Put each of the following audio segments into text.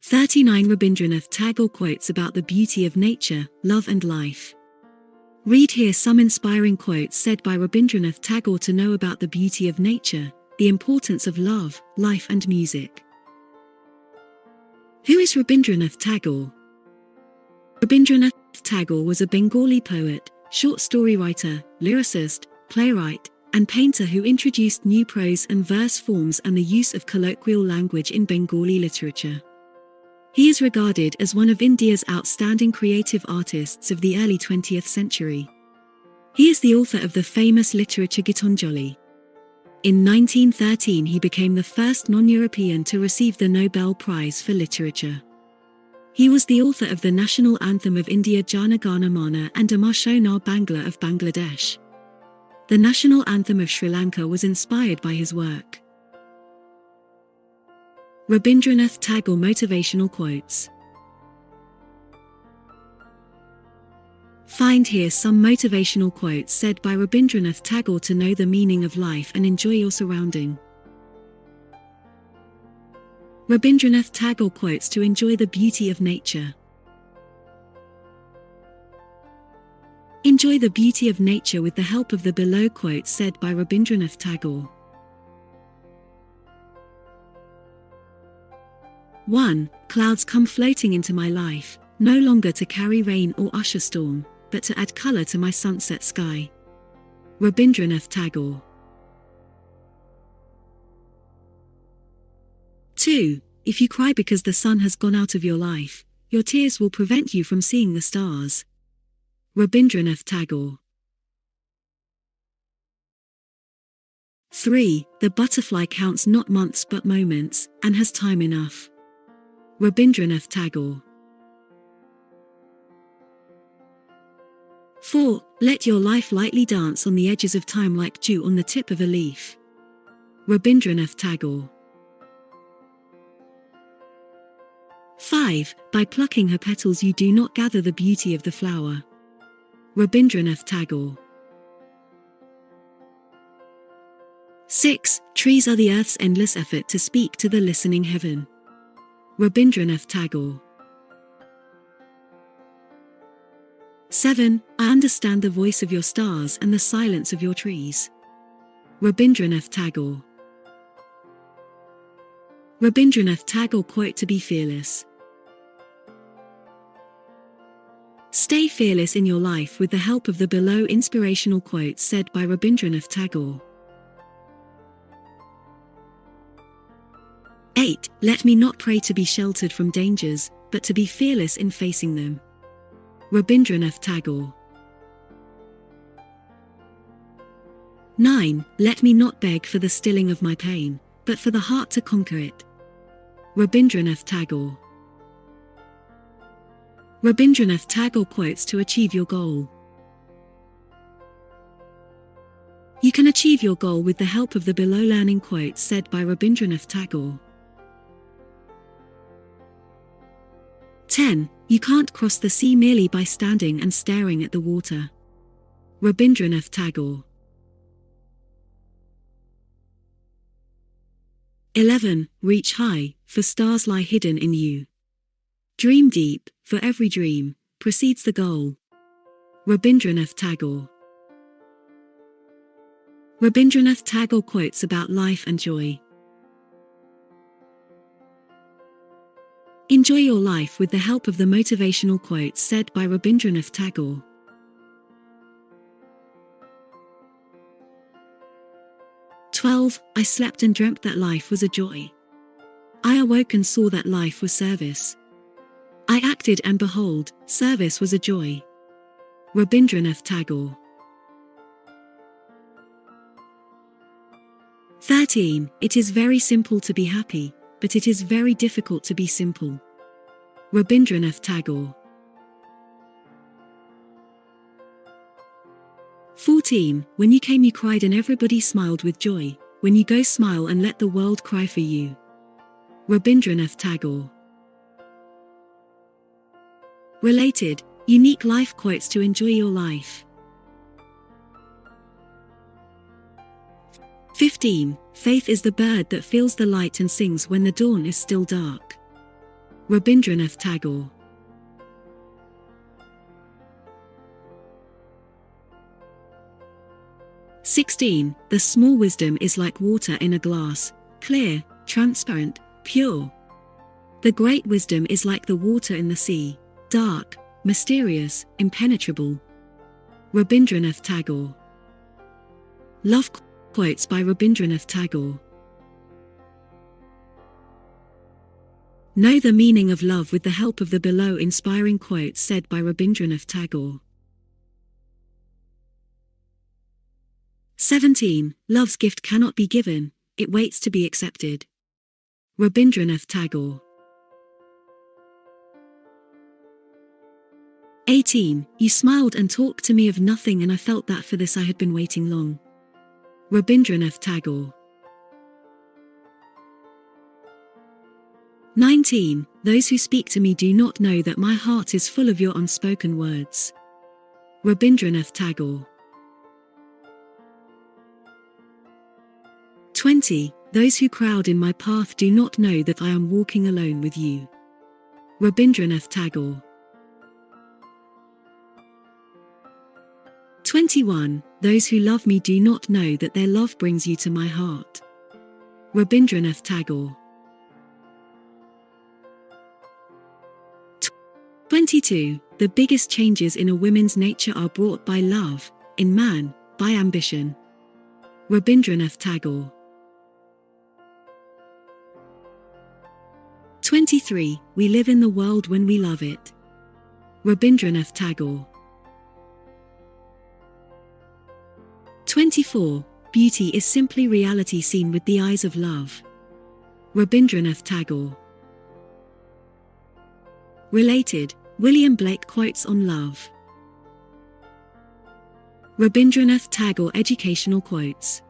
39 Rabindranath Tagore quotes about the beauty of nature, love and life. Read here some inspiring quotes said by Rabindranath Tagore to know about the beauty of nature, the importance of love, life and music. Who is Rabindranath Tagore? Rabindranath Tagore was a Bengali poet, short story writer, lyricist, playwright, and painter who introduced new prose and verse forms and the use of colloquial language in Bengali literature. He is regarded as one of India's outstanding creative artists of the early 20th century. He is the author of the famous literature Gitanjali. In 1913 he became the first non-European to receive the Nobel Prize for Literature. He was the author of the national anthem of India Jana Gana Mana and Amar Sonar Bangla of Bangladesh. The national anthem of Sri Lanka was inspired by his work. Rabindranath Tagore motivational quotes. Find here some motivational quotes said by Rabindranath Tagore to know the meaning of life and enjoy your surrounding. Rabindranath Tagore quotes to enjoy the beauty of nature. Enjoy the beauty of nature with the help of the below quotes said by Rabindranath Tagore. 1. Clouds come floating into my life, no longer to carry rain or usher storm, but to add color to my sunset sky. Rabindranath Tagore. 2. If you cry because the sun has gone out of your life, your tears will prevent you from seeing the stars. Rabindranath Tagore. 3. The butterfly counts not months but moments, and has time enough. Rabindranath Tagore. 4. Let your life lightly dance on the edges of time like dew on the tip of a leaf. Rabindranath Tagore. 5. By plucking her petals you do not gather the beauty of the flower. Rabindranath Tagore. 6. Trees are the earth's endless effort to speak to the listening heaven. Rabindranath Tagore. 7. I understand the voice of your stars and the silence of your trees. Rabindranath Tagore. Rabindranath Tagore quote to be fearless. Stay fearless in your life with the help of the below inspirational quotes said by Rabindranath Tagore. 8. Let me not pray to be sheltered from dangers, but to be fearless in facing them. Rabindranath Tagore. 9. Let me not beg for the stilling of my pain, but for the heart to conquer it. Rabindranath Tagore. Rabindranath Tagore quotes to achieve your goal. You can achieve your goal with the help of the below learning quotes said by Rabindranath Tagore. 10. You can't cross the sea merely by standing and staring at the water. Rabindranath Tagore. 11. Reach high, for stars lie hidden in you. Dream deep, for every dream precedes the goal. Rabindranath Tagore. Rabindranath Tagore quotes about life and joy. Enjoy your life with the help of the motivational quotes said by Rabindranath Tagore. 12. I slept and dreamt that life was a joy. I awoke and saw that life was service. I acted and behold, service was a joy. Rabindranath Tagore. 13. It is very simple to be happy, but it is very difficult to be simple. Rabindranath Tagore. 14. When you came you cried and everybody smiled with joy. When you go smile and let the world cry for you. Rabindranath Tagore. Related, unique life quotes to enjoy your life. 15. Faith is the bird that feels the light and sings when the dawn is still dark. Rabindranath Tagore. 16. The small wisdom is like water in a glass, clear, transparent, pure. The great wisdom is like the water in the sea, dark, mysterious, impenetrable. Rabindranath Tagore. Love quotes by Rabindranath Tagore. Know the meaning of love with the help of the below inspiring quotes said by Rabindranath Tagore. 17. Love's gift cannot be given, it waits to be accepted. Rabindranath Tagore. 18. You smiled and talked to me of nothing, and I felt that for this I had been waiting long. Rabindranath Tagore. 19. Those who speak to me do not know that my heart is full of your unspoken words. Rabindranath Tagore. 20. Those who crowd in my path do not know that I am walking alone with you. Rabindranath Tagore. 21. Those who love me do not know that their love brings you to my heart. Rabindranath Tagore. 22. The biggest changes in a woman's nature are brought by love, in man, by ambition. Rabindranath Tagore. 23. We live in the world when we love it. Rabindranath Tagore. 24. Beauty is simply reality seen with the eyes of love. Rabindranath Tagore. Related, William Blake quotes on love. Rabindranath Tagore educational quotes.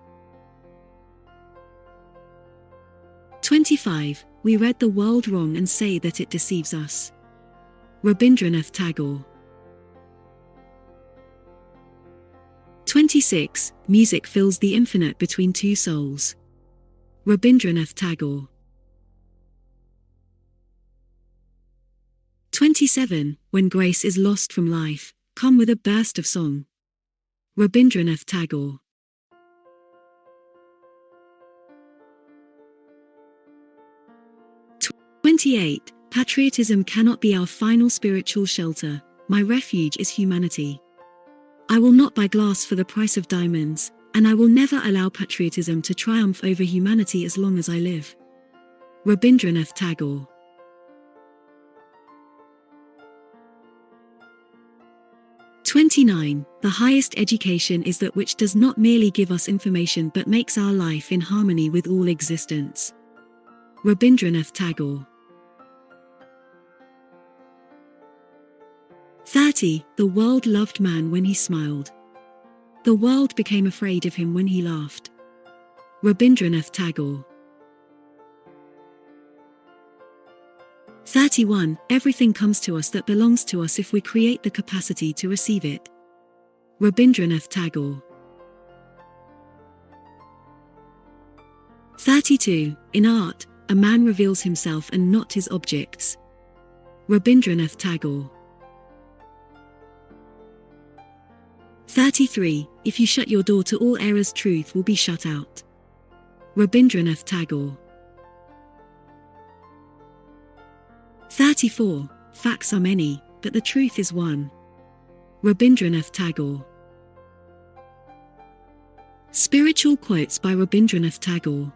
25. We read the world wrong and say that it deceives us. Rabindranath Tagore. 26. Music fills the infinite between two souls. Rabindranath Tagore. 27. When grace is lost from life, come with a burst of song. Rabindranath Tagore. 28. Patriotism cannot be our final spiritual shelter, my refuge is humanity. I will not buy glass for the price of diamonds, and I will never allow patriotism to triumph over humanity as long as I live. Rabindranath Tagore. 29. The highest education is that which does not merely give us information but makes our life in harmony with all existence. Rabindranath Tagore. 30. The world loved man when he smiled. The world became afraid of him when he laughed. Rabindranath Tagore. 31. Everything comes to us that belongs to us if we create the capacity to receive it. Rabindranath Tagore. 32. In art, a man reveals himself and not his objects. Rabindranath Tagore. 33. If you shut your door to all errors, truth will be shut out. Rabindranath Tagore. 34. Facts are many, but the truth is one. Rabindranath Tagore. Spiritual quotes by Rabindranath Tagore.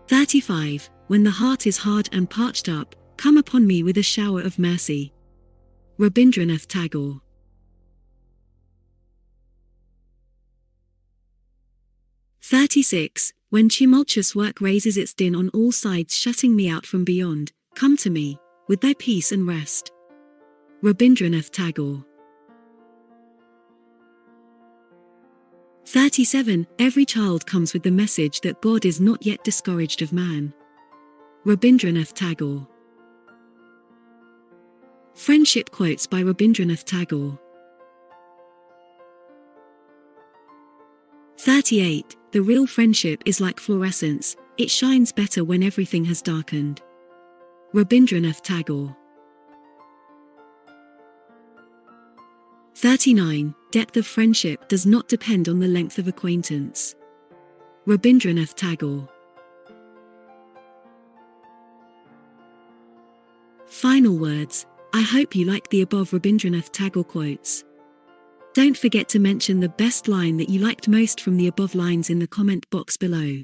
35. When the heart is hard and parched up, come upon me with a shower of mercy. Rabindranath Tagore. 36. When tumultuous work raises its din on all sides, shutting me out from beyond, come to me, with thy peace and rest. Rabindranath Tagore. 37. Every child comes with the message that God is not yet discouraged of man. Rabindranath Tagore. Friendship quotes by Rabindranath Tagore. 38. The real friendship is like fluorescence, It shines better when everything has darkened. Rabindranath Tagore. 39. Depth of friendship does not depend on the length of acquaintance. Rabindranath Tagore. Final words. I hope you like the above Rabindranath Tagore quotes. Don't forget to mention the best line that you liked most from the above lines in the comment box below.